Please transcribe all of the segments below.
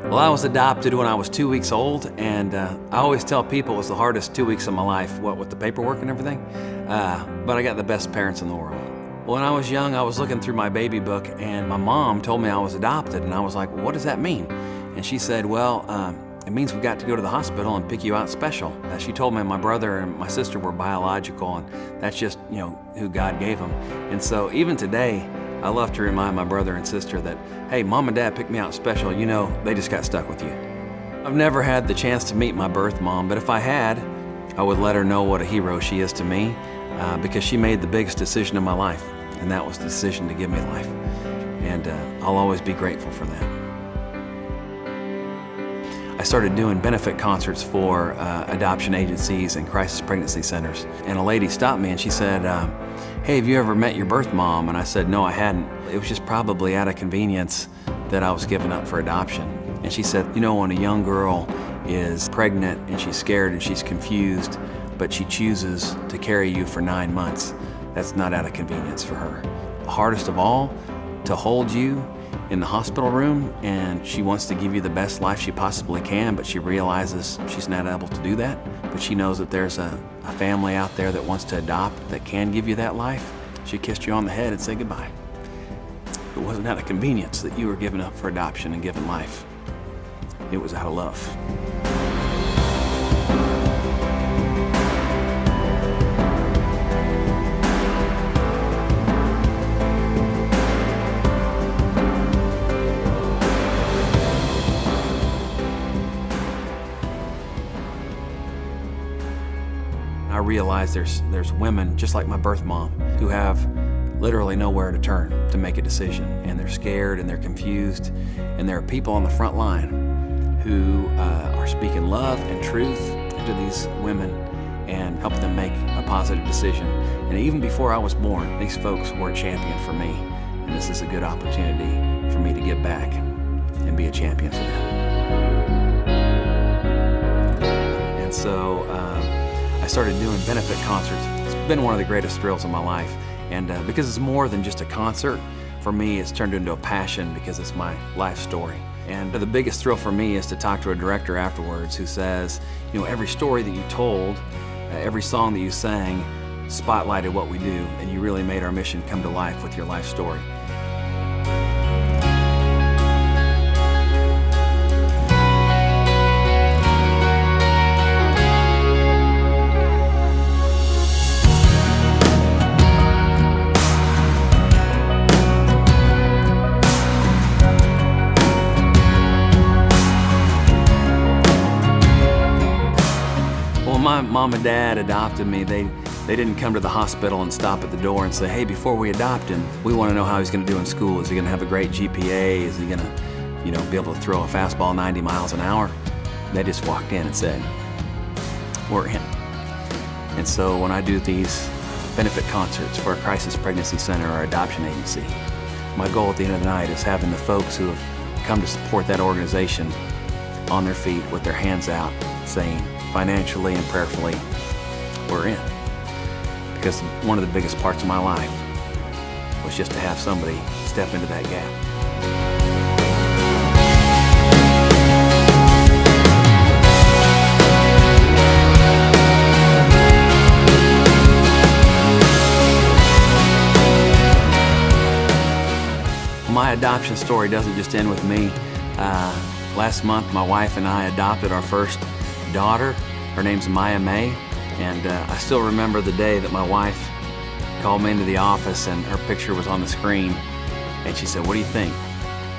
Well, I was adopted when I was 2 weeks old, and I always tell people it was the hardest 2 weeks of my life, what with the paperwork and everything, but I got the best parents in the world. When I was young, I was looking through my baby book, and my mom told me I was adopted, and I was like, well, what does that mean? And she said, well, it means we got to go to the hospital and pick you out special. She told me my brother and my sister were biological, and that's just, who God gave them. And so even today, I love to remind my brother and sister that, hey, Mom and Dad picked me out special, they just got stuck with you. I've never had the chance to meet my birth mom, but if I had, I would let her know what a hero she is to me, because she made the biggest decision of my life, and that was the decision to give me life. And I'll always be grateful for that. I started doing benefit concerts for adoption agencies and crisis pregnancy centers. And a lady stopped me and she said, hey, have you ever met your birth mom? And I said, no, I hadn't. It was just probably out of convenience that I was given up for adoption. And she said, when a young girl is pregnant and she's scared and she's confused, but she chooses to carry you for 9 months, that's not out of convenience for her. The hardest of all, to hold you in the hospital room, and she wants to give you the best life she possibly can, but she realizes she's not able to do that. But she knows that there's a family out there that wants to adopt, that can give you that life. She kissed you on the head and said goodbye. It wasn't out of convenience that you were given up for adoption and given life. It was out of love. I realize there's women, just like my birth mom, who have literally nowhere to turn to make a decision. And they're scared and they're confused. And there are people on the front line who are speaking love and truth into these women and helping them make a positive decision. And even before I was born, these folks were a champion for me. And this is a good opportunity for me to give back and be a champion for them. And so, I started doing benefit concerts. It's been one of the greatest thrills of my life. And because it's more than just a concert, for me it's turned into a passion because it's my life story. And the biggest thrill for me is to talk to a director afterwards who says, every story that you told, every song that you sang spotlighted what we do, and you really made our mission come to life with your life story. My mom and dad adopted me. They didn't come to the hospital and stop at the door and say, hey, before we adopt him, we want to know how he's going to do in school. Is he going to have a great GPA? Is he going to, be able to throw a fastball 90 miles an hour? They just walked in and said, we're in. And so when I do these benefit concerts for a crisis pregnancy center or adoption agency, my goal at the end of the night is having the folks who have come to support that organization on their feet with their hands out saying, financially and prayerfully, we're in. Because one of the biggest parts of my life was just to have somebody step into that gap. My adoption story doesn't just end with me. Last month, my wife and I adopted our first daughter. Her name's Maya May, and I still remember the day that my wife called me into the office and her picture was on the screen, and she said, what do you think?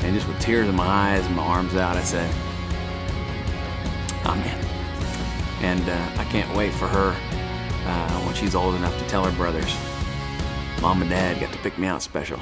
And just with tears in my eyes and my arms out, I said, I'm in. And I can't wait for her when she's old enough to tell her brothers, Mom and Dad got to pick me out special.